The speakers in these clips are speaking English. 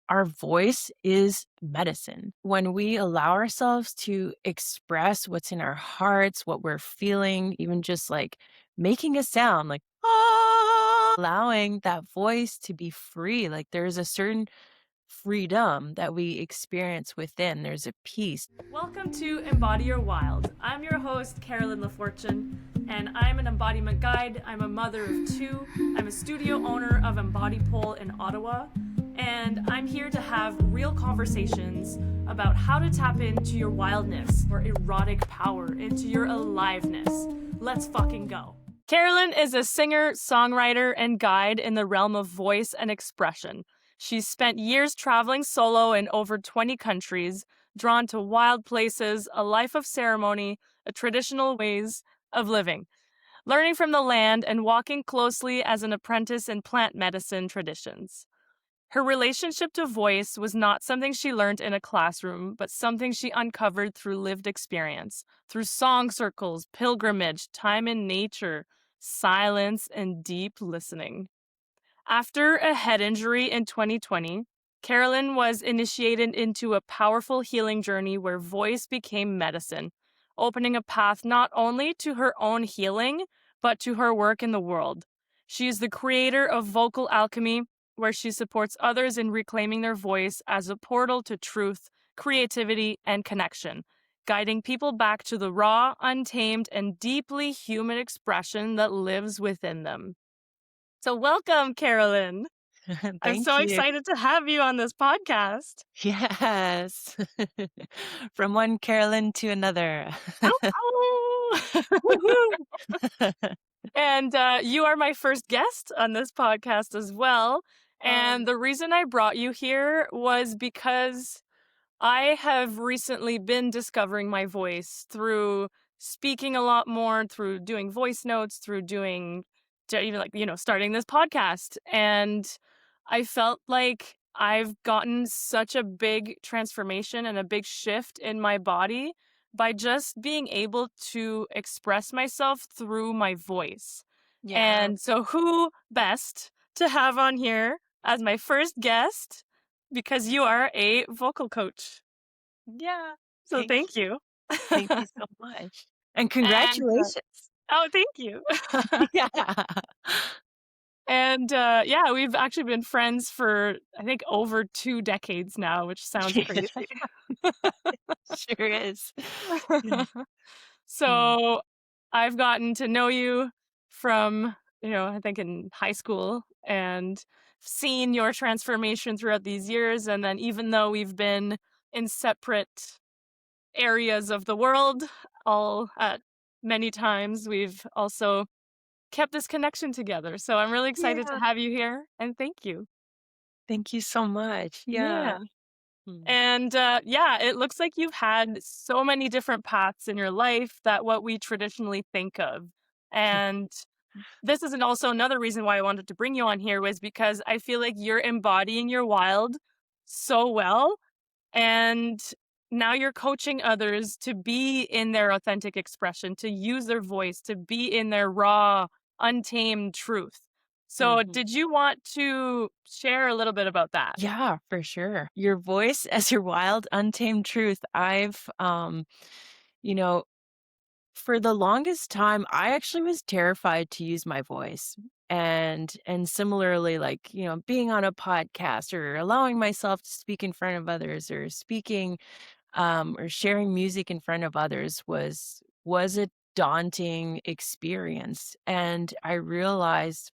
our voice is medicine. When we allow ourselves to express what's in our hearts, what we're feeling, even just like making a sound like, ah, allowing that voice to be free. Like there's a certain freedom that we experience within. There's a peace. Welcome to Embody Your Wild. I'm your host, Carolyn LaFortune, and I'm an embodiment guide. I'm a mother of two. I'm a studio owner of Embody Pole in Ottawa, and I'm here to have real conversations about how to tap into your wildness or erotic power, into your aliveness. Let's fucking go. Carolyn is a singer, songwriter, and guide in the realm of voice and expression. She's spent years traveling solo in over 20 countries, drawn to wild places, a life of ceremony, a traditional ways of living, learning from the land and walking closely as an apprentice in plant medicine traditions. Her relationship to voice was not something she learned in a classroom, but something she uncovered through lived experience, through song circles, pilgrimage, time in nature, silence, and deep listening. After a head injury in 2020, Carolyn was initiated into a powerful healing journey where voice became medicine, opening a path not only to her own healing, but to her work in the world. She is the creator of Vocal Alchemy, where she supports others in reclaiming their voice as a portal to truth, creativity, and connection, guiding people back to the raw, untamed, and deeply human expression that lives within them. So welcome, Carolyn. I'm Thank so you. excited to have you on this podcast. Yes. From one Carolyn to another. Ow, ow. Woohoo! And you are my first guest on this podcast as well. And the reason I brought you here was because I have recently been discovering my voice through speaking a lot more, through doing voice notes, through doing even starting this podcast. And I felt like I've gotten such a big transformation and a big shift in my body by just being able to express myself through my voice. Yeah. And so who best to have on here as my first guest, because you are a vocal coach. Yeah. So thank you. Thank you so much. And And congratulations. oh, thank you. Yeah. And yeah, we've actually been friends for I think over 2 decades now, which sounds crazy. Sure is. Mm. So I've gotten to know you from, I think in high school and seen your transformation throughout these years. And then even though we've been in separate areas of the world, all at many times, we've also kept this connection together. So I'm really excited to Yeah. have you here, and thank you. Thank you so much. Yeah. Yeah. Mm. And yeah, it looks like you've had so many different paths in your life that what we traditionally think of. And this is also another reason why I wanted to bring you on here was because I feel like you're embodying your wild so well. And now you're coaching others to be in their authentic expression, to use their voice, to be in their raw, untamed truth. So, Mhm. did you want to share a little bit about that? Yeah, for sure. Your voice as your wild, untamed truth. You know, for the longest time, I actually was terrified to use my voice. And similarly, like, being on a podcast or allowing myself to speak in front of others or speaking or sharing music in front of others was a daunting experience. And I realized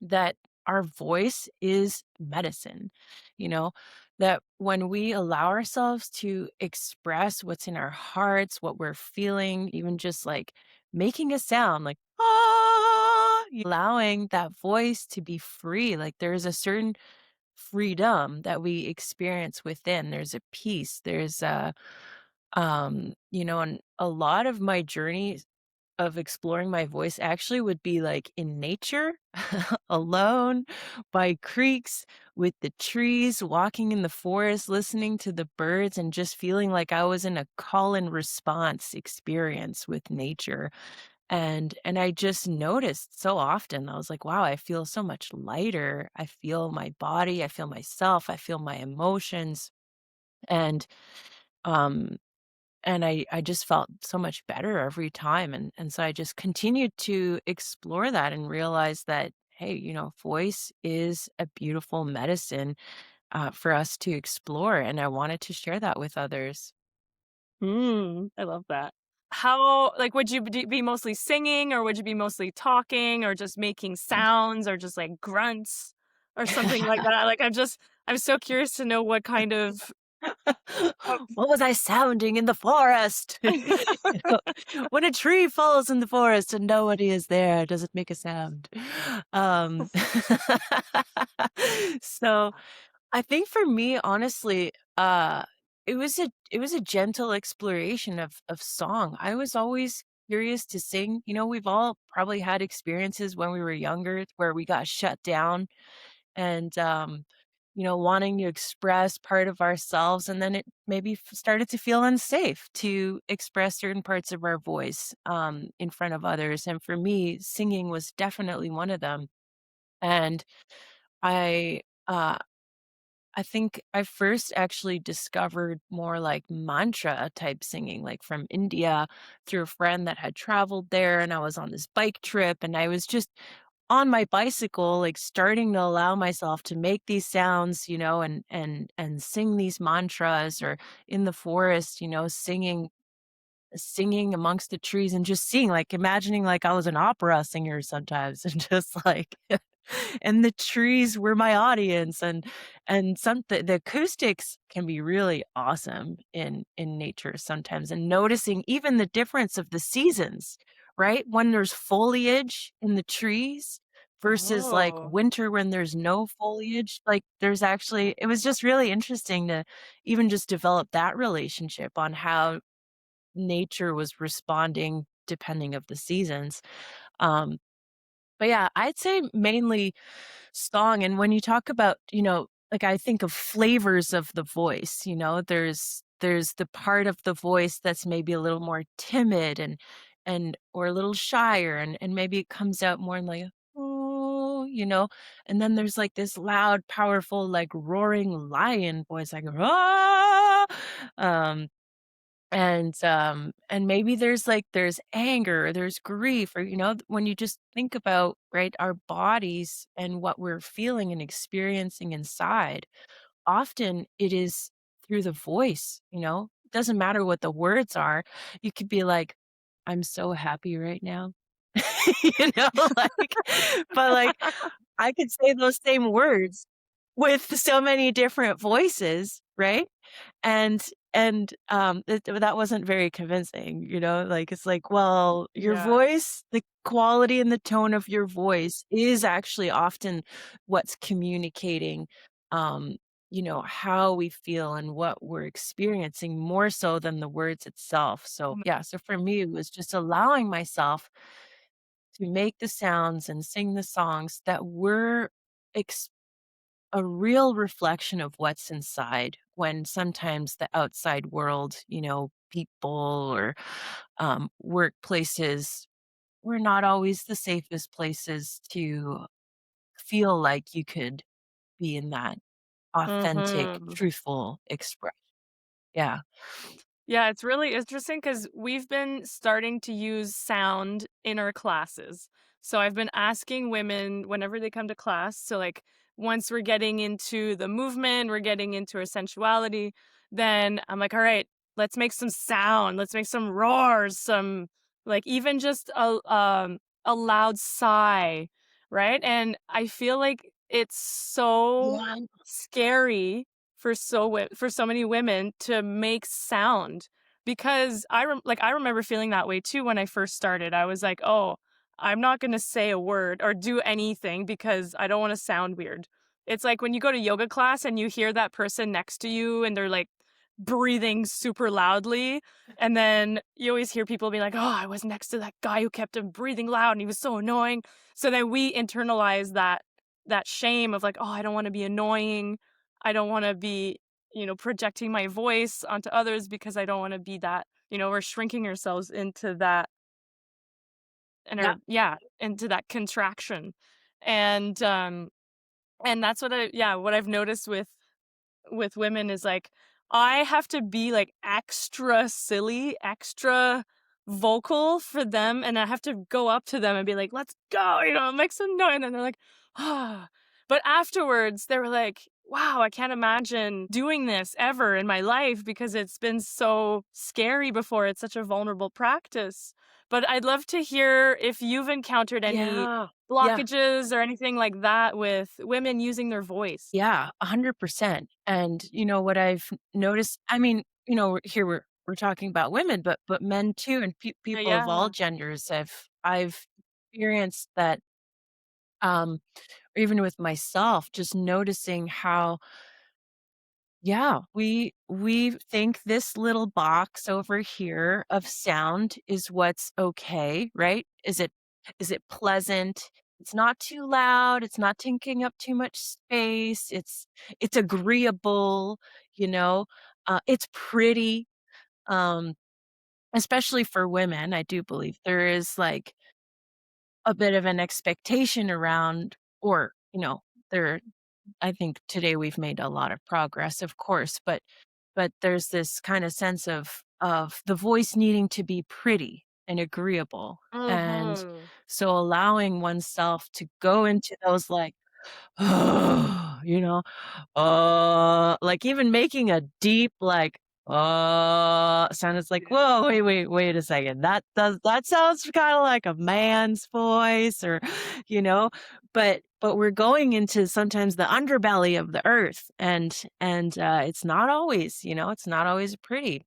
that our voice is medicine, you know, that when we allow ourselves to express what's in our hearts, what we're feeling, even just like making a sound like, ah, allowing that voice to be free, like there's a certain freedom that we experience within. There's a peace, there's and a lot of my journey of exploring my voice actually would be, like, in nature, alone, by creeks, with the trees, walking in the forest, listening to the birds, and just feeling like I was in a call and response experience with nature, And I just noticed so often, I was like, wow, I feel so much lighter. I feel my body, I feel myself, I feel my emotions. And um and I just felt so much better every time. And so I just continued to explore that and realize that, hey, voice is a beautiful medicine for us to explore. And I wanted to share that with others. I love that. How like, would you be mostly singing, or would you be mostly talking, or just making sounds, or just, like, grunts, or something like that? Like, I'm so curious to know what kind of of What was I sounding in the forest? When a tree falls in the forest and nobody is there, does it make a sound? Um, so I think for me, honestly, it was a gentle exploration of song. I was always curious to sing. We've all probably had experiences when we were younger where we got shut down and wanting to express part of ourselves, and then it maybe started to feel unsafe to express certain parts of our voice in front of others. And for me, singing was definitely one of them. And I uh I think I first actually discovered more like mantra type singing, like from India through a friend that had traveled there. And I was on this bike trip and I was just on my bicycle, like starting to allow myself to make these sounds, and sing these mantras, or in the forest, singing amongst the trees and just seeing, like, imagining like I was an opera singer sometimes and just like and the trees were my audience. And the acoustics can be really awesome in nature sometimes, and noticing even the difference of the seasons, right? When there's foliage in the trees versus like Oh. winter when there's no foliage, like there's actually it was just really interesting to even just develop that relationship on how nature was responding depending of the seasons. Um, but yeah, I'd say mainly song. And when you talk about, like I think of flavors of the voice, there's the part of the voice that's maybe a little more timid and or a little shyer, and maybe it comes out more in like oh, and then there's like this loud, powerful, like roaring lion voice, like ah. Um and maybe there's anger, or there's grief, or when you just think about, right, our bodies and what we're feeling and experiencing inside, often it is through the voice. It doesn't matter what the words are. You could be like, I'm so happy right now. Like, but like I could say those same words with so many different voices, right? And that wasn't very convincing, like, it's like, well, your Yeah. voice, the quality and the tone of your voice is actually often what's communicating, um, how we feel and what we're experiencing more so than the words itself. So, yeah, so for me, it was just allowing myself to make the sounds and sing the songs that were a real reflection of what's inside, when sometimes the outside world, people or workplaces, were not always the safest places to feel like you could be in that authentic, Mhm. truthful expression. Yeah. Yeah, it's really interesting because we've been starting to use sound in our classes. So I've been asking women whenever they come to class. So, like, once we're getting into the movement, we're getting into our sensuality, then I'm like, all right, let's make some sound. Let's make some roars, some, like, even just a loud sigh, right? And I feel like it's so Yeah. scary for for so many women to make sound, because I remember feeling that way too when I first started. I was like, "Oh, I'm not going to say a word or do anything because I don't want to sound weird." It's like when you go to yoga class and you hear that person next to you and they're like breathing super loudly, and then you always hear people be like, "Oh, I was next to that guy who kept on breathing loud and he was so annoying." So then we internalize that shame of like, "Oh, I don't want to be annoying. I don't wanna be, projecting my voice onto others because I don't wanna be that." We're shrinking ourselves into that Yeah. into that contraction. And and that's what what I've noticed with women is like I have to be like extra silly, extra vocal for them, and I have to go up to them and be like, "Let's go," make some noise, and then they're like, "Ah." But afterwards, they were like, "Wow, I can't imagine doing this ever in my life because it's been so scary before. It's such a vulnerable practice." But I'd love to hear if you've encountered any Yeah. Yeah. blockages or anything like that with women using their voice. Yeah, 100%. And, what I've noticed, I mean, here we're talking about women, but men too, and people of all Yeah. genders. I've experienced that, or even with myself, just noticing how, yeah, we think this little box over here of sound is what's okay, right? Is it pleasant? It's not too loud, it's not taking up too much space, it's agreeable, it's pretty. Um, Especially for women, I do believe there is like a bit of an expectation around, or, there I think today we've made a lot of progress, of course, but there's this kind of sense of the voice needing to be pretty and agreeable. And Mhm. so allowing oneself to go into those like, you know, like even making a deep like sound, it's like, whoa, wait a second. That sounds kind of like a man's voice, or you know, but we're going into sometimes the underbelly of the earth, and it's not always, it's not always pretty.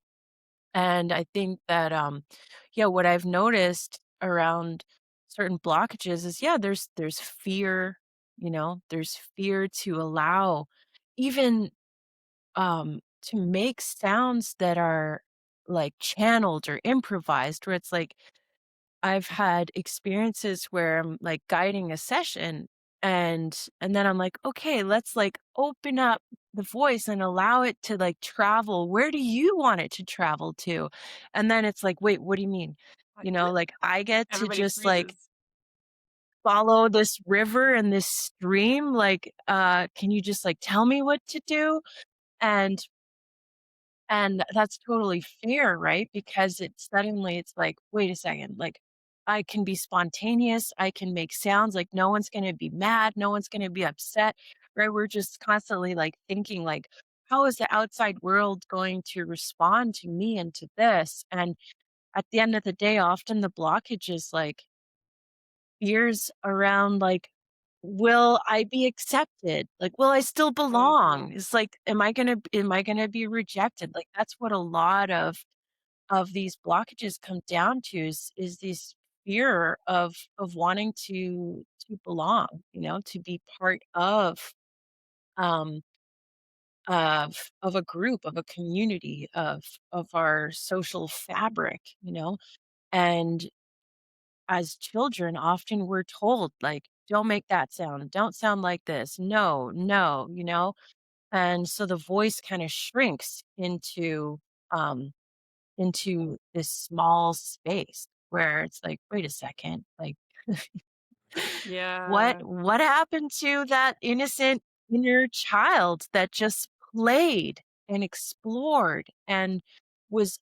And I think that, yeah, what I've noticed around certain blockages is, yeah, there's fear, there's fear to allow even, to make sounds that are like channeled or improvised, where it's like I've had experiences where I'm, like, guiding a session, and then I'm like, "Okay, let's, like, open up the voice and allow it to, like, travel. Where do you want it to travel to?" And then it's like, "Wait, what do you mean?" Like, I get to Everybody just, like, freezes. follow this river and this stream, like, can you just, like, tell me what to do? And that's totally fair, right? Because it's like, "Wait a second, like, I can be spontaneous, I can make sounds, like, no one's gonna be mad, no one's gonna be upset," right? We're just constantly, like, thinking, like, "How is the outside world going to respond to me and to this?" And at the end of the day, often the blockage is, like, fears around, like, will I be accepted? Like, will I still Mhm. belong? It's like, am I gonna be rejected? Like, that's what a lot of these blockages come down to, is this fear of wanting to belong, to be part um of a group, of a community, of our social fabric, and as children, often we're told, like, "Don't make that sound. Don't sound like this. No, no," And so the voice kinda shrinks into this small space where it's like, "Wait a second, like, what Yeah. what happened to that innocent inner child that just played and explored and was,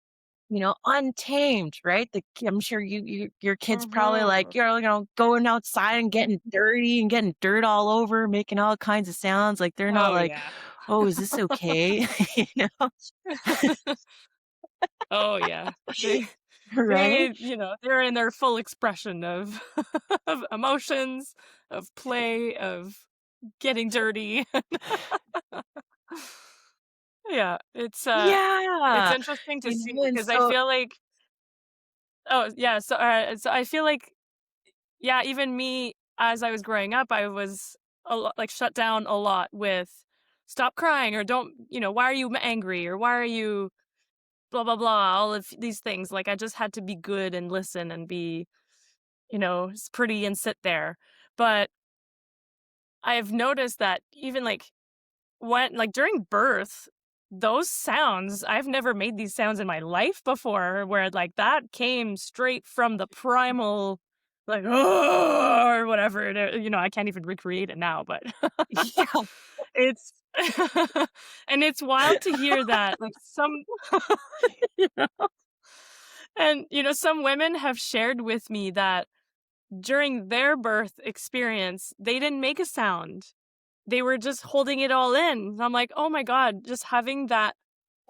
untamed," right? I'm sure your kid's probably like, Mhm. going outside and getting dirty and getting dirt all over, making all kinds of sounds, like, they're not Oh, like, yeah. "Oh, is this okay?" You know? Oh, yeah. They Right? they're in their full expression of of emotions, of play, of getting dirty. Yeah, it's Yeah. interesting to see And because I so feel like oh, yeah, so I feel like yeah, even me as I was growing up, I was a lot like shut down a lot with stop crying or don't, why are you angry or why are you blah blah blah, all of these things. Like I just had to be good and listen and be, pretty and sit there. But I've noticed that even like when like during birth, those sounds, I've never made these sounds in my life before where like that came straight from the primal like, "Oh," or whatever, I can't even recreate it now, but Yeah. it's and it's wild to hear that, like, you know, and, some women have shared with me that during their birth experience, they didn't make a sound. They were just holding it all in. And I'm like, "Oh my god, just having that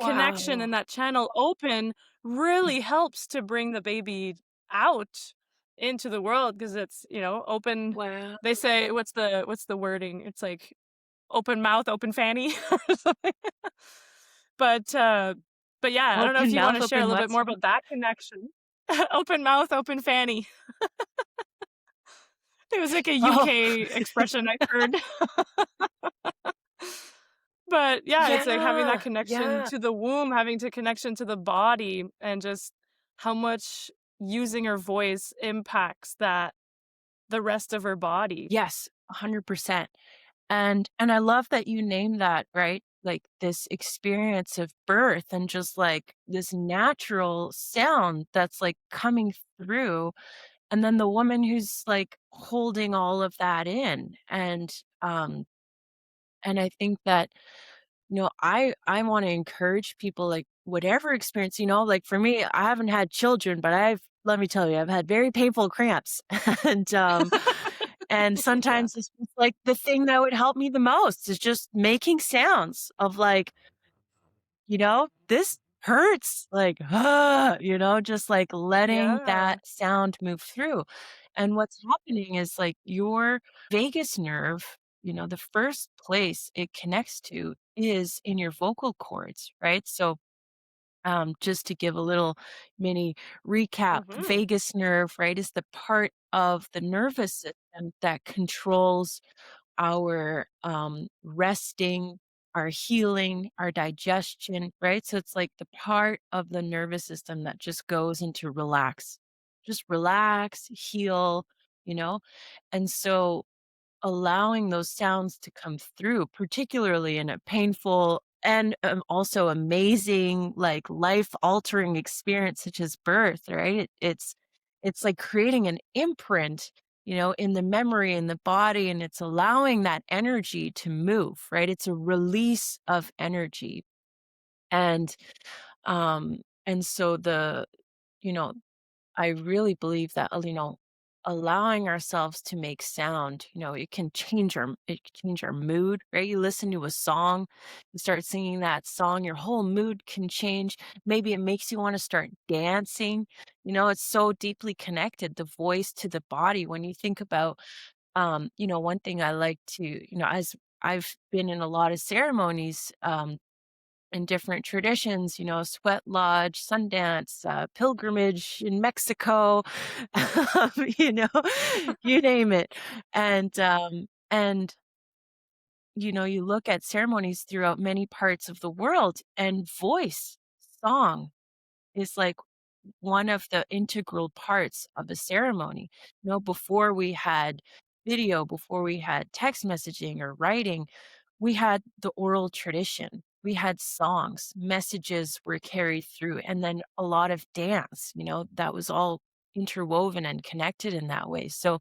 connection and Wow. that channel open really helps to bring the baby out into the world because it's, open." Wow. They say what's the wording? It's like open mouth, open fanny or something. But, uh but yeah, I don't know if Open you mouth, wanna share a open little what? bit more about that connection. Open mouth, open fanny. It was like a Oh, UK expression I heard. But, yeah, it's like having that yeah, connection yeah. to the womb, having to connection to the body, and just how much using her voice impacts the rest of her body. Yes, 100%. And I love that you named that, right? Like this experience of birth and just like this natural sound that's like coming through. And then the woman who's like holding all of that in. And I think that, I want to encourage people like whatever experience, like for me, I haven't had children, but let me tell you, I've had very painful cramps. And Yeah. sometimes it's just like the thing that would help me the most is just making sounds of like, this hurts, like, just like letting Yeah. that sound move through. And what's happening is like your vagus nerve, the first place it connects to is in your vocal cords, right? So, just to give a little mini recap, the Mhm. vagus nerve, right, is the part of the nervous system that controls our resting, our healing, our digestion, right? So it's like the part of the nervous system that just goes into relax, just relax, heal, you know? And so allowing those sounds to come through, particularly in a painful and also amazing, like life altering experience such as birth, right? It's like creating an imprint, in the memory in the body, and it's allowing that energy to move, right? It's a release of energy. And and so you know, I really believe that, allowing ourselves to make sound, it can change our mood, right? You listen to a song, you start singing that song, your whole mood can change. Maybe it makes you want to start dancing. It's so deeply connected, the voice to the body. When you think about, one thing I like to, as I've been in a lot of ceremonies, and different traditions, sweat lodge, Sundance, pilgrimage in Mexico, you know, you name it. And you look at ceremonies throughout many parts of the world, and voice, song is like one of the integral parts of a ceremony. Before we had video, before we had text messaging or writing, we had the oral tradition. We had songs, messages were carried through, and then a lot of dance, that was all interwoven and connected in that way. So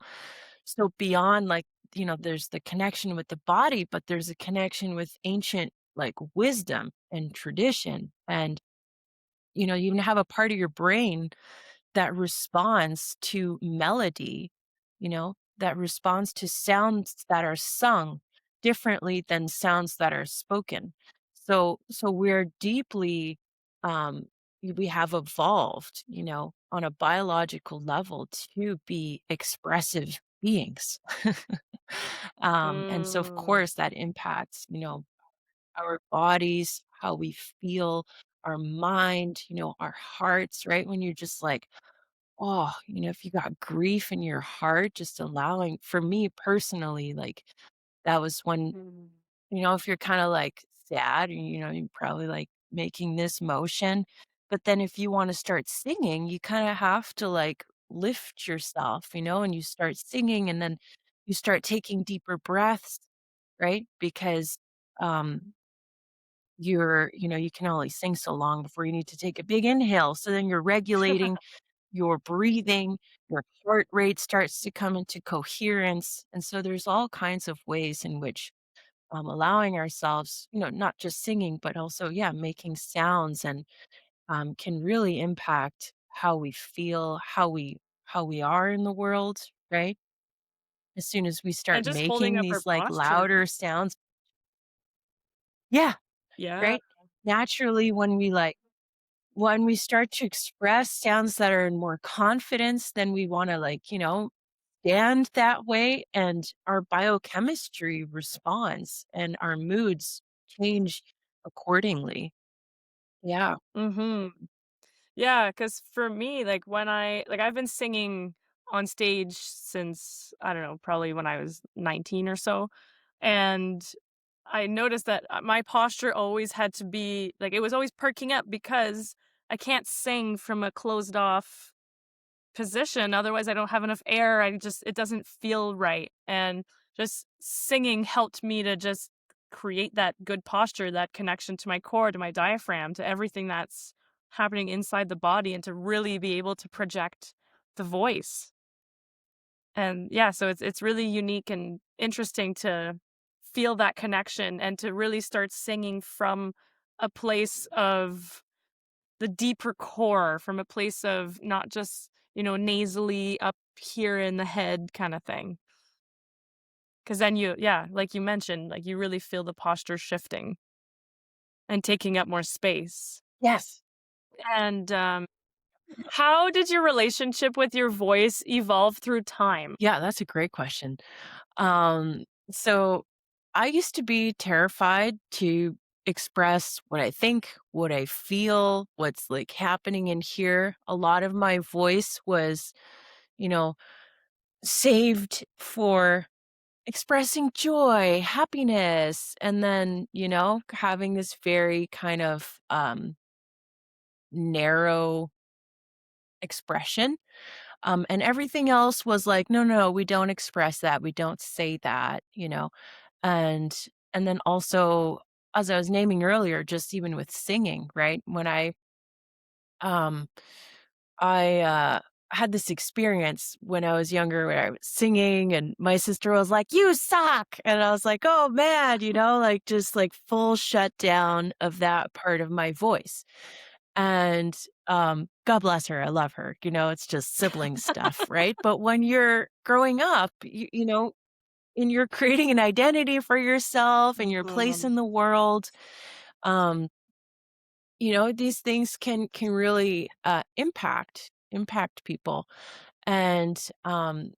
beyond like, there's the connection with the body, but there's a connection with ancient like wisdom and tradition. And, you even have a part of your brain that responds to melody, that responds to sounds that are sung differently than sounds that are spoken. So we're deeply we have evolved, on a biological level to be expressive beings. And so of Mm. course that impacts, our bodies, how we feel, our mind, our hearts, right? When you're just like, oh, if you got grief in your heart, just allowing, for me personally, like that was when, Mm. if you're kind of like sad, and you're probably like making this motion. But then if you want to start singing, you kind of have to like lift yourself, and you start singing, and then you start taking deeper breaths, right? Because um you can only sing so long before you need to take a big inhale. So then you're regulating your breathing, your heart rate starts to come into coherence. And so there's all kinds of ways in which allowing ourselves, not just singing, but also, yeah, making sounds and can really impact how we feel, how we are in the world, right? As soon as we And start just holding making up our these like posture. louder sounds, yeah, Yeah. right? Naturally, when we start to express sounds that are in more confidence, then we want to stand that way and our biochemistry responds and our moods change accordingly. Yeah. Mhm. Yeah, cause for me, like, I've been singing on stage since, I don't know, probably when I was 19 or so, and I noticed that, my posture always had to be like, it was always perking up because I can't sing from a closed off position, otherwise I don't have enough air, it doesn't feel right, and just singing helped me to just create that good posture, that connection to my core, to my diaphragm, to everything that's happening inside the body, and to really be able to project the voice. And yeah, so it's really unique and interesting to feel that connection and to really start singing from a place of the deeper core, from a place of not just, nasally up here in the head kind of thing. Because then yeah, like you mentioned, like you really feel the posture shifting and taking up more space. Yes. And how did your relationship with your voice evolve through time? Yeah, that's a great question. So I used to be terrified to express what I think, what I feel, what's like happening in here. A lot of my voice was, you know, saved for expressing joy, happiness, and then, having this very kind of narrow expression. And everything else was like, no, no, we don't express that. We don't say that. And and then also, as I was naming earlier, just even with singing, right? When um I had this experience when I was younger where I was singing and my sister was like, "You suck." And I was like, "Oh man," like just like full shutdown of that part of my voice. And God bless her. I love her. It's just sibling stuff, right? But when you're growing up, and you're creating an identity for yourself and your place Mhm. in the world, um, these things can really impact people. And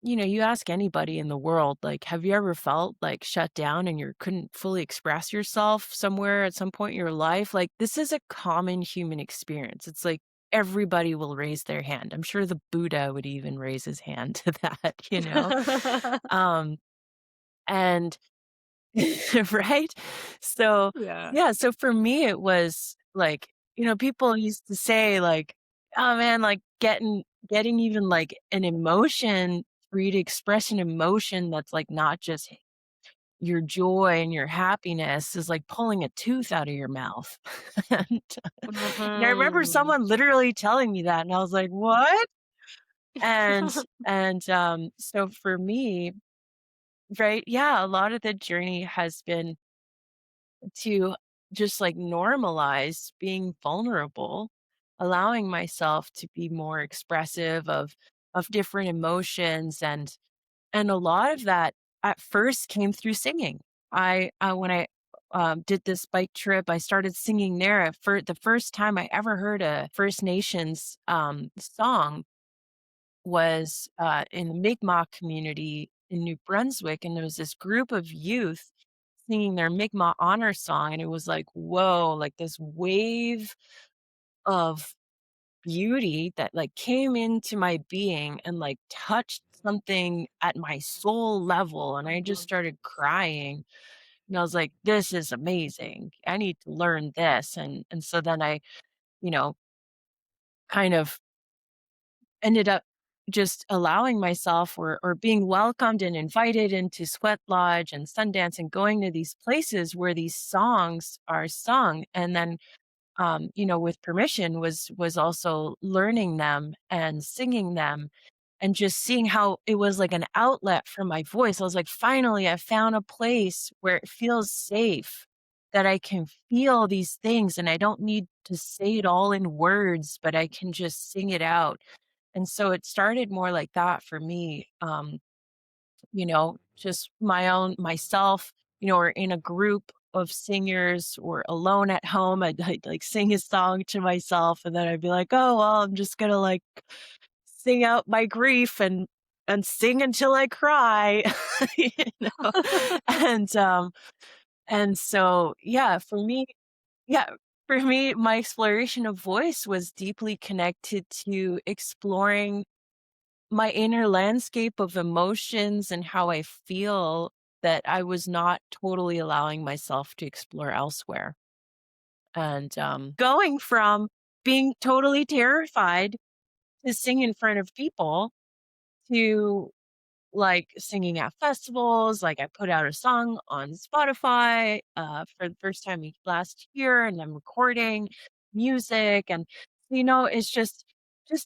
you ask anybody in the world, like, have you ever felt like shut down and you couldn't fully express yourself somewhere at some point in your life? Like, this is a common human experience. It's like everybody will raise their hand. I'm sure the Buddha would even raise his hand to that. Um and right? So, Yeah. yeah, so for me, it was like, people used to say like, "Oh, man, like getting even like an emotion for you to express an emotion that's like not just your joy and your happiness is like pulling a tooth out of your mouth." And and I remember Mhm. someone literally telling me that, and I was like, "What?" So for me, right, yeah, a lot of the journey has been to just like normalize being vulnerable, allowing myself to be more expressive of different emotions, and a lot of that at first came through singing. I when I did this bike trip, I started singing there. For the first time I ever heard a First Nations song was in the Mi'kmaq community in New Brunswick, and there was this group of youth singing their Mi'kmaq honor song, and it was like, whoa, like this wave of beauty that like came into my being and like touched something at my soul level, and I just Mhm. started crying. And I was like, this is amazing. I need to learn this. And so then I, you know, kind of ended up just allowing myself or being welcomed and invited into Sweat Lodge and Sundance and going to these places where these songs are sung. And then with permission was also learning them and singing them and just seeing how it was like an outlet for my voice. I was like, finally, I found a place where it feels safe, that I can feel these things and I don't need to say it all in words, but I can just sing it out. And so it started more like that for me. Just my own myself, or in a group of singers or alone at home, I'd like sing a song to myself and then I'd be like, oh, well, I'm just gonna like sing out my grief and sing until I cry, you know? And and so yeah, for me, my exploration of voice was deeply connected to exploring my inner landscape of emotions and how I feel that I was not totally allowing myself to explore elsewhere. And going from being totally terrified to sing in front of people to like singing at festivals. Like I put out a song on Spotify for the first time last year, and I'm recording music. And it's just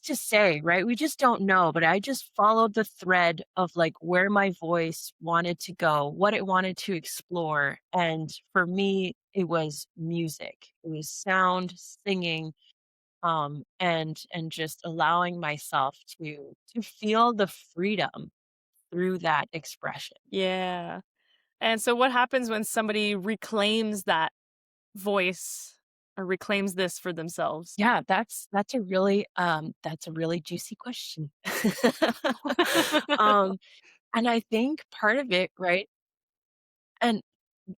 to say, right? We just don't know, but I just followed the thread of like where my voice wanted to go, what it wanted to explore. And for me, it was music. It was sound, singing, and just allowing myself to feel the freedom through that expression. Yeah. And so what happens when somebody reclaims that voice or reclaims this for themselves? Yeah, that's a really juicy question. um, and I think part of it, right? And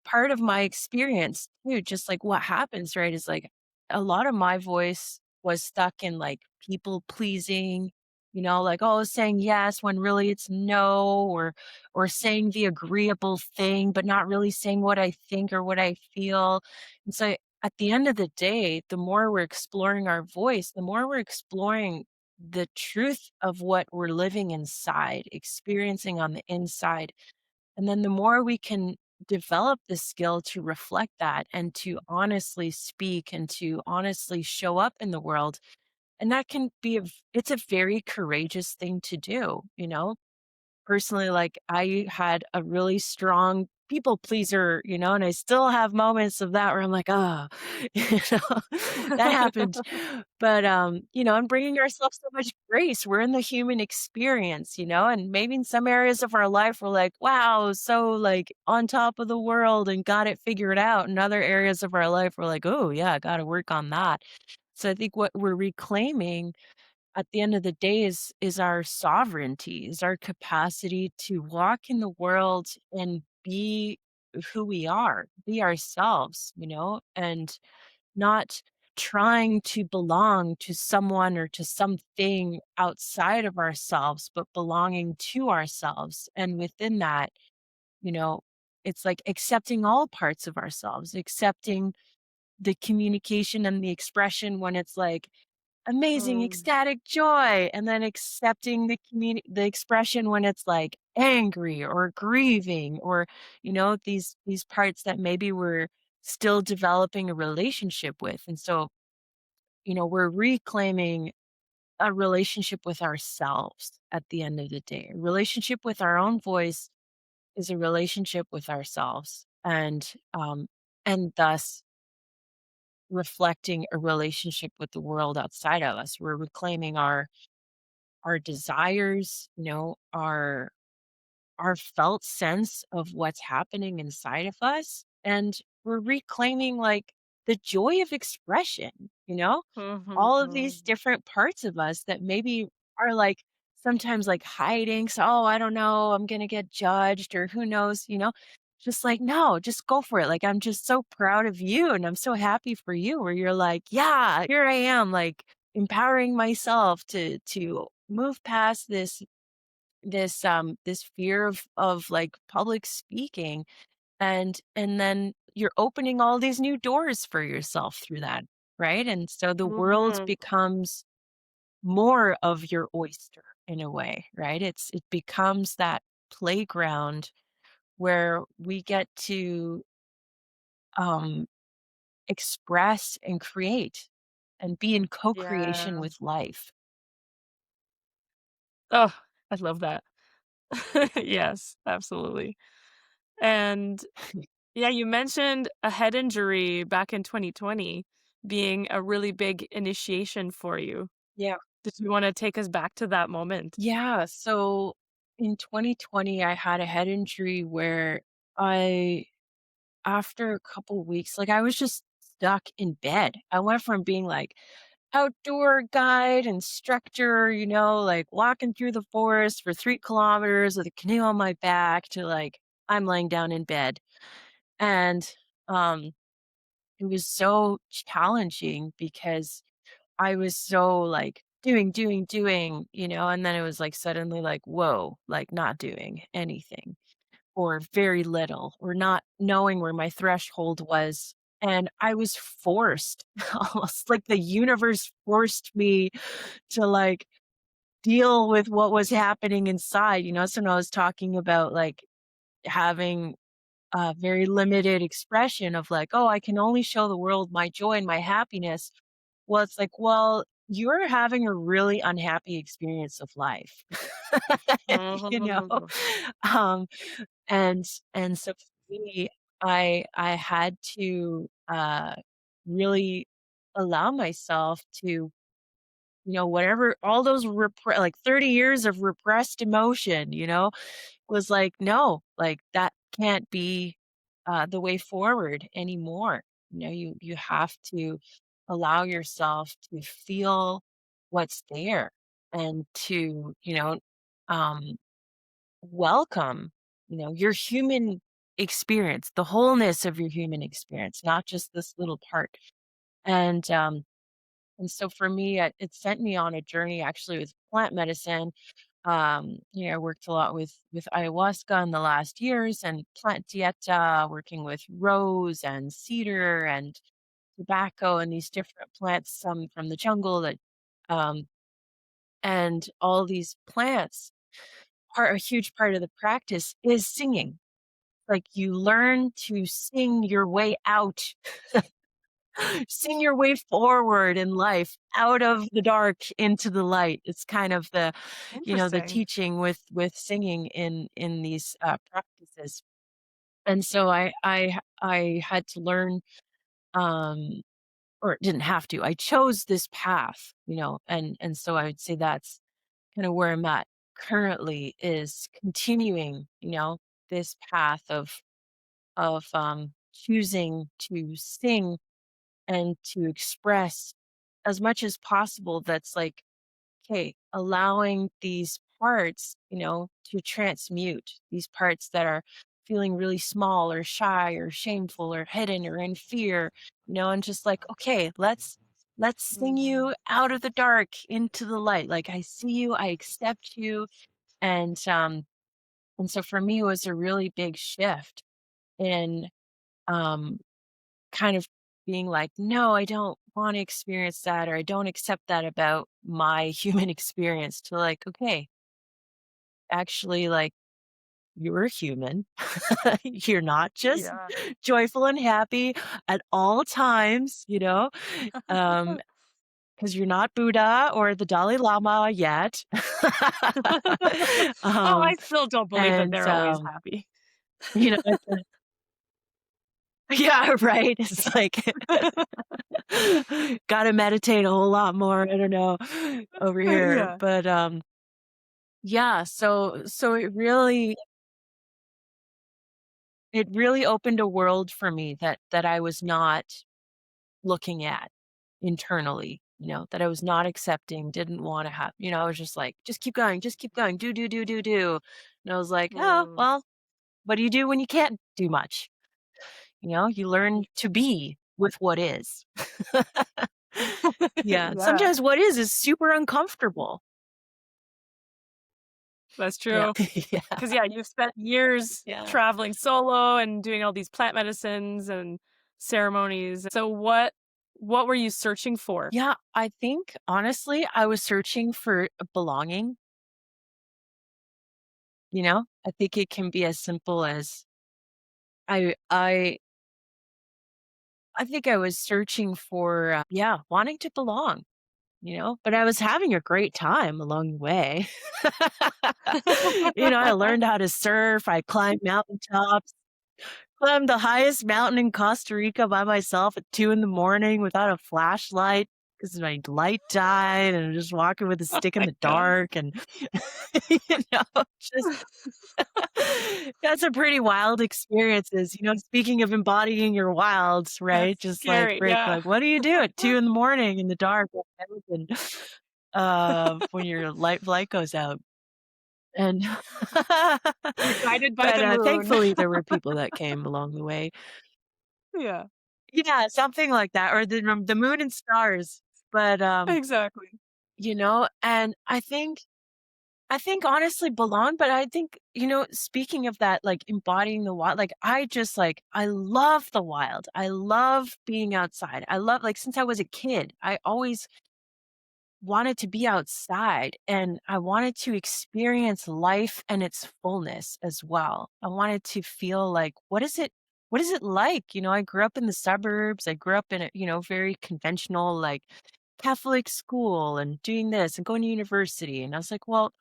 part of my experience too, just like what happens, right, is like a lot of my voice was stuck in like people pleasing, like oh saying yes when really it's no, or saying the agreeable thing, but not really saying what I think or what I feel. And so at the end of the day, the more we're exploring our voice, the more we're exploring the truth of what we're living inside, experiencing on the inside, and then the more we can develop the skill to reflect that and to honestly speak and to honestly show up in the world. And that can be it's a very courageous thing to do. Personally, like, I had a really strong people pleaser, and I still have moments of that where I'm like, "Oh," you know, that happened. But, and bringing ourselves so much grace. We're in the human experience, and maybe in some areas of our life, we're like, "Wow, so, like, on top of the world and got it figured out." In other areas of our life, we're like, "Oh, yeah, I gotta work on that." So I think what we're reclaiming at the end of the day is our sovereignty, is our capacity to walk in the world and be who we are, be ourselves, and not trying to belong to someone or to something outside of ourselves, but belonging to ourselves. And within that, you know, it's like accepting all parts of ourselves, accepting the communication and the expression when it's like, amazing, Mm. ecstatic joy, and then accepting the expression when it's, like, angry or grieving or, these parts that maybe we're still developing a relationship with, and so, we're reclaiming a relationship with ourselves at the end of the day. A relationship with our own voice is a relationship with ourselves, and thus reflecting a relationship with the world outside of us. We're reclaiming our desires, our felt sense of what's happening inside of us. And we're reclaiming like the joy of expression, all of these Mhm. different parts of us that maybe are like sometimes like hiding. So, oh, I don't know, I'm going to get judged or who knows, just like, no, just go for it. Like, I'm just so proud of you and I'm so happy for you where you're like, yeah, here I am, like empowering myself to move past this fear of like public speaking, and then you're opening all these new doors for yourself through that, right? And so the world Mhm. becomes more of your oyster in a way, right? It becomes that playground where we get to um express and create and be in co-creation Yeah. with life. Oh, I love that. Yes, absolutely. And yeah, you mentioned a head injury back in 2020 being a really big initiation for you. Yeah. Did you wanna take us back to that moment? Yeah. So in 2020, I had a head injury where I, after a couple weeks, like I was just stuck in bed. I went from being like outdoor guide, instructor, like walking through the forest for 3 kilometers with a canoe on my back to like, I'm laying down in bed. And um, it was so challenging because I was so like doing, and then it was like suddenly like, whoa, like not doing anything or very little or not knowing where my threshold was. And I was forced, almost like the universe forced me to like deal with what was happening inside. So when I was talking about like having a very limited expression of like, oh, I can only show the world my joy and my happiness. Well, it's like, well, you're having a really unhappy experience of life. you know? Oh. Um, and so for me, I had to really allow myself to, whatever all those like 30 years of repressed emotion, was like, no, like that can't be the way forward anymore. You have to allow yourself to feel what's there and to, um, welcome, your human experience, the wholeness of your human experience, not just this little part. And so for me, it sent me on a journey actually with plant medicine. I worked a lot with ayahuasca in the last years and plant dieta, working with rose and cedar and tobacco and these different plants, some from the jungle that um and all these plants. A huge part of the practice is singing. Like you learn to sing your way out, sing your way forward in life out of the dark into the light. It's kind of the Interesting. teaching with singing in these practices. And so I had to learn, um, or didn't have to. I chose this path, and so I would say that's kind of where I'm at currently is continuing, this path of choosing to sing and to express as much as possible. That's like, okay, allowing these parts, to transmute these parts that are feeling really small or shy or shameful or hidden or in fear, and just like, okay, let's sing Mm. you out of the dark into the light. Like I see you, I accept you. And so for me it was a really big shift in um kind of being like, no, I don't want to experience that, or I don't accept that about my human experience, to like, okay, actually, like, you're human. You're not just Yeah. joyful and happy at all times, um, because you're not Buddha or the Dalai Lama yet. Oh, um, I still don't believe that and, they're always happy. it's yeah, right. It's like, gotta meditate a whole lot more. I don't know over here, Yeah. but yeah. So it really opened a world for me that I was not looking at internally. That I was not accepting, didn't want to have. I was just like, just keep going, do. And I was like, oh Mm. well, what do you do when you can't do much? You learn to be with what is. Yeah, Yeah, sometimes what is super uncomfortable. that's Yeah. true. Yeah. 'Cause, yeah, you've spent years Yeah. traveling solo and doing all these plant medicines and ceremonies. So what were you searching for? Yeah, I think honestly, I was searching for a belonging, you know? I think it can be as simple as I I think I was searching for, yeah, wanting to belong, but I was having a great time along the way. I learned how to surf, I climbed mountaintops, climbed the highest mountain in Costa Rica by myself at 2 in the morning without a flashlight because my light died, and I'm just walking with a Oh stick in my the god. dark, and, just that's a pretty wild experiences, speaking of embodying your wilds, right? That's Just like, scary, right, yeah. like, what do you do at 2 in the morning in the dark and, when your light goes out? And You're guided by but, the moon. thankfully, there were people that came along the way. Yeah, Yeah, something like that, or the moon and stars, but, exactly. and I think honestly belong, but I think, speaking of that, like, embodying the wild, like, I love the wild. I love being outside. I love like, since I was a kid, I always wanted to be outside, and I wanted to experience life and its fullness as well. I wanted to feel like, what is it like? I grew up in the suburbs. I grew up in a, very conventional, like, Catholic school and doing this and going to university. And I was like, well,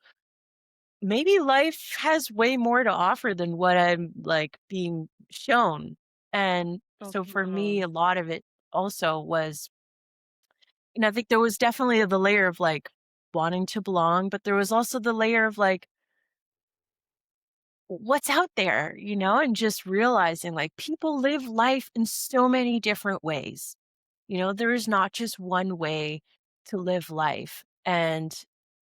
maybe life has way more to offer than what I'm like being shown. And so for me, Mhm. a lot of it also was, I think there was definitely the layer of like wanting to belong, but there was also the layer of like, what's out there, and just realizing like people live life in so many different ways. There is not just one way to live life. And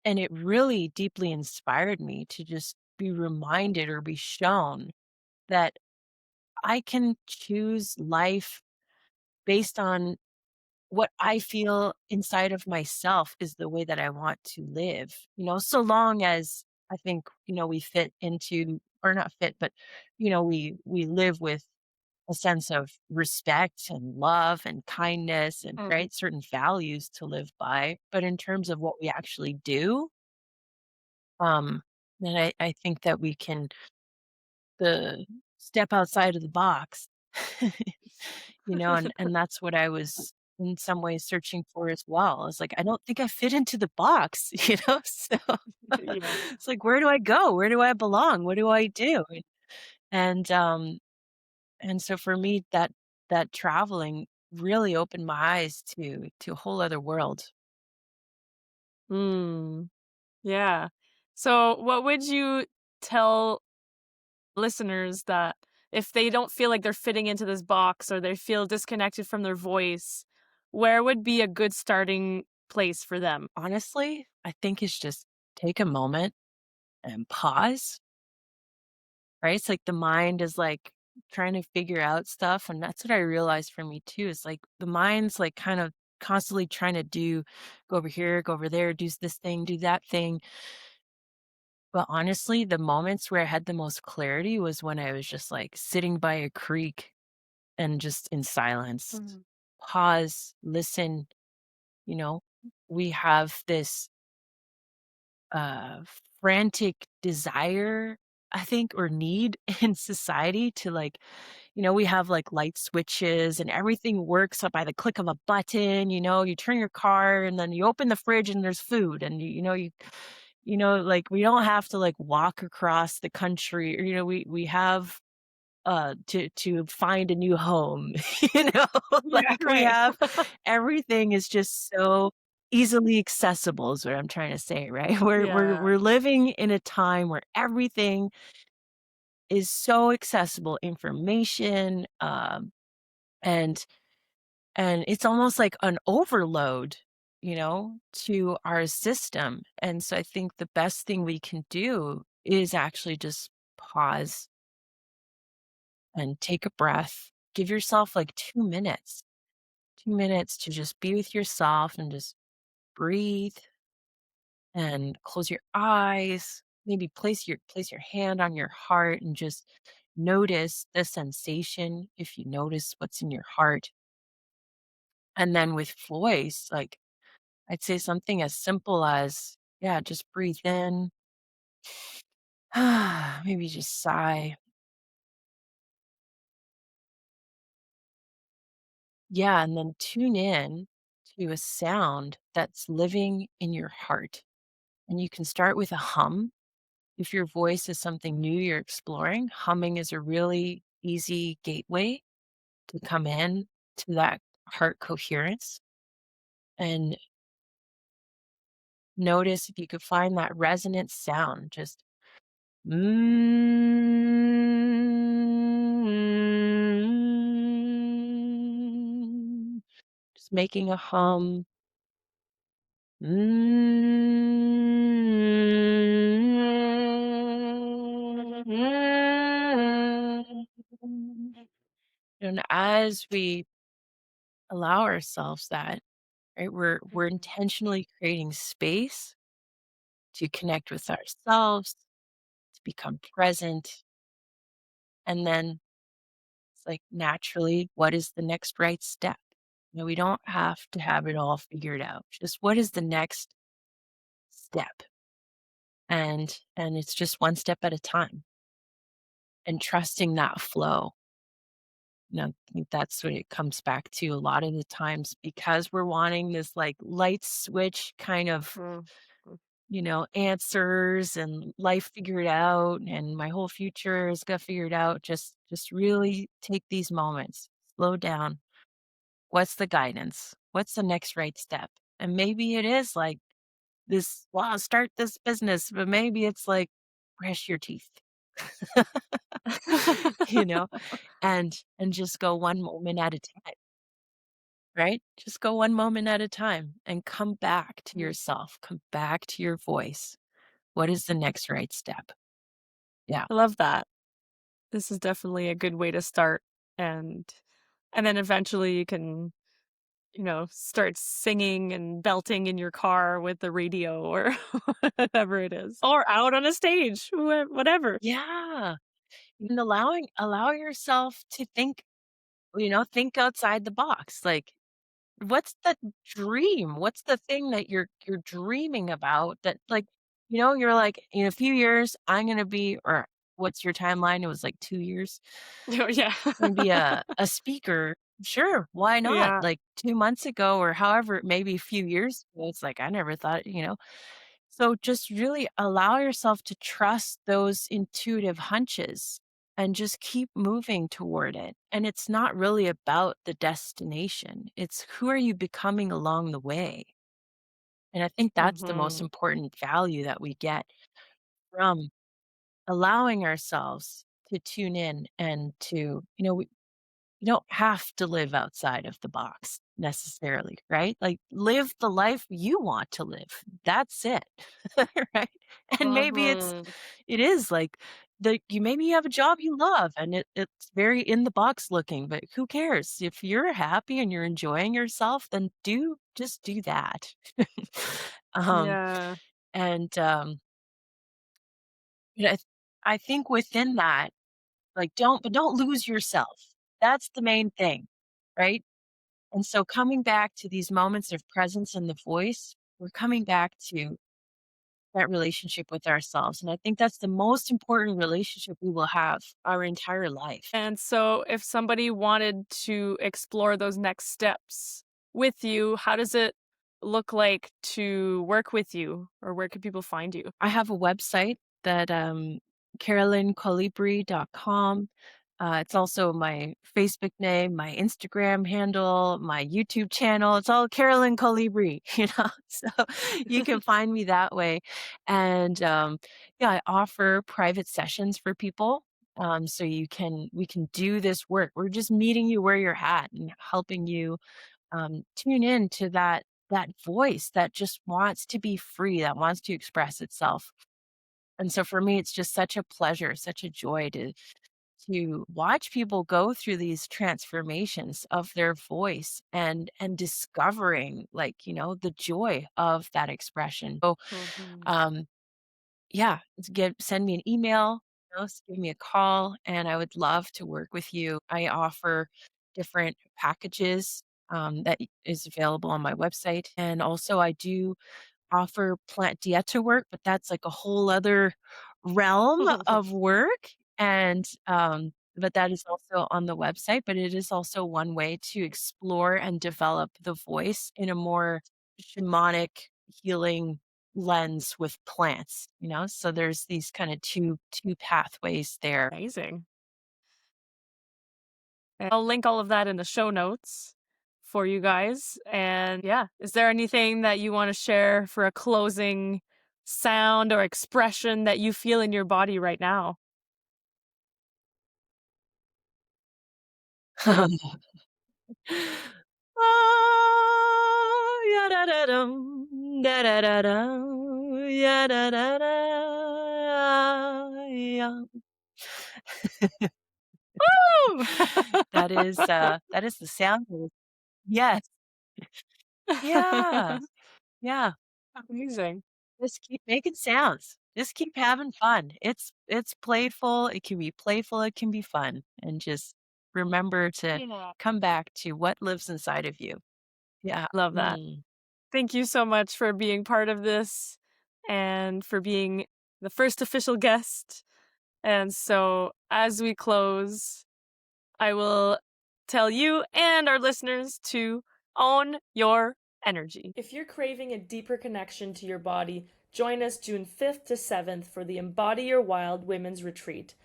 it really deeply inspired me to just be reminded or be shown that I can choose life based on what I feel inside of myself is the way that I want to live, so long as I think, we fit into, or not fit, but, we live with a sense of respect and love and kindness and, Mhm. right, certain values to live by. But in terms of what we actually do, um, then I think that we can the step outside of the box. And that's what I was in some ways searching for as well. It's like, I don't think I fit into the box, So Yeah. it's like, where do I go? Where do I belong? What do I do? And and so for me, that traveling really opened my eyes to a whole other world. Mm, yeah. So, what would you tell listeners that if they don't feel like they're fitting into this box or they feel disconnected from their voice, where would be a good starting place for them? Honestly, I think it's just take a moment and pause. Right? It's like the mind is like trying to figure out stuff. And that's what I realized for me too. Is like the mind's like kind of constantly trying to go over here, go over there, do this thing, do that thing. But honestly, the moments where I had the most clarity was when I was just like sitting by a creek and just in silence. Mhm. Pause, listen, you know, we have this uh frantic desire, I think, or need in society to like, we have like light switches and everything works up by the click of a button. You turn your car and then you open the fridge and there's food, and like we don't have to like walk across the country, or we have to find a new home. you know like Yeah, we right. have everything is just so easily accessible is what I'm trying to say, right? We're Yeah. living in a time where everything is so accessible, information, and it's almost like an overload, to our system. And so I think the best thing we can do is actually just pause and take a breath. Give yourself like 2 minutes, 2 minutes to just be with yourself and just breathe and close your eyes. Maybe place your hand on your heart and just notice the sensation if you notice what's in your heart. And then with voice, like I'd say something as simple as, yeah, just breathe in, maybe just sigh, Yeah, and then tune in to a sound that's living in your heart. And you can start with a hum. If your voice is something new you're exploring, humming is a really easy gateway to come in to that heart coherence. And notice if you could find that resonant sound, just mm, just making a hum. And as we allow ourselves that, right, we're Mhm. intentionally creating space to connect with ourselves, to become present, and then it's like naturally, what is the next right step? We don't have to have it all figured out. Just what is the next step? And it's just one step at a time and trusting that flow. I think that's what it comes back to a lot of the times because we're wanting this like light switch kind of, Mhm. answers and life figured out and my whole future is got figured out. Just really take these moments, slow down. What's the guidance? What's the next right step? And maybe it is like this, wow, start this business, but maybe it's like brush your teeth. you know, and just go one moment at a time, right? Just go one moment at a time and come back to Mhm. yourself, come back to your voice. What is the next right step? Yeah. I love that. This is definitely a good way to start, and then eventually you can, start singing and belting in your car with the radio or whatever it is, or out on a stage, whatever. Yeah. And allow yourself to think, think outside the box. Like, what's the dream? What's the thing that you're dreaming about that like, you're like, in a few years, I'm gonna be or what's your timeline? It was like 2 years. Oh, yeah. And be a speaker. Sure, why not? Yeah. Like 2 months ago or however, maybe a few years ago, it's like, I never thought, So just really allow yourself to trust those intuitive hunches and just keep moving toward it. And it's not really about the destination. It's who are you becoming along the way? And I think that's the most Mhm. important value that we get from allowing ourselves to tune in and to, you don't have to live outside of the box necessarily, right? Like live the life you want to live. That's it. right? And maybe Mhm. it is like you maybe you have a job you love and it's very in the box looking, but who cares? If you're happy and you're enjoying yourself, then just do that. um Yeah. and you know, I think within that, like don't lose yourself. That's the main thing, right? And so coming back to these moments of presence in the voice, we're coming back to that relationship with ourselves. And I think that's the most important relationship we will have our entire life. And so if somebody wanted to explore those next steps with you, how does it look like to work with you, or where can people find you? I have a website that carolyncolibri.com. It's also my Facebook name, my Instagram handle, my YouTube channel. It's all Carolyn Colibri, So you can find me that way. And yeah, I offer private sessions for people. So we can do this work. We're just meeting you where you're at and helping you tune in to that voice that just wants to be free, that wants to express itself. And so for me, it's just such a pleasure, such a joy to watch people go through these transformations of their voice and discovering like, the joy of that expression. So Mhm. um yeah, send me an email, give me a call, and I would love to work with you. I offer different packages is available on my website. And also I do offer plant dieta work, but that's like a whole other realm of work. And but that is also on the website, but it is also one way to explore and develop the voice in a more shamanic healing lens with plants, So there's these kind of two pathways there. Amazing. And I'll link all of that in the show notes for you guys. And yeah, is there anything that you want to share for a closing sound or expression that you feel in your body right now? Ah, ya-da-da-dum, da-da-da-dum, ya-da-da-da, ya. Woo! That is the sound of. Yes. Yeah, yeah. Amazing. Just keep making sounds. Just keep having fun. It's playful, it can be playful, it can be fun, and just remember to Yeah. come back to what lives inside of you. Yeah. Love that. Mm. Thank you so much for being part of this and for being the first official guest. And so, as we close, I will tell you and our listeners to own your energy. If you're craving a deeper connection to your body, join us June 5th to 7th for the Embody Your Wild Women's Retreat.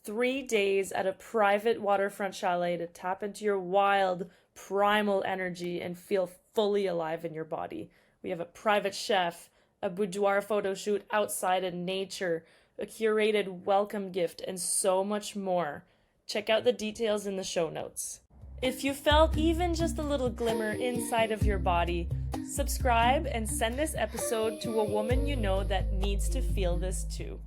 3 days at a private waterfront chalet to tap into your wild, primal energy and feel fully alive in your body. We have a private chef, a boudoir photo shoot outside in nature, a curated welcome gift, and so much more. Check out the details in the show notes. If you felt even just a little glimmer inside of your body, subscribe and send this episode to a woman you know that needs to feel this too.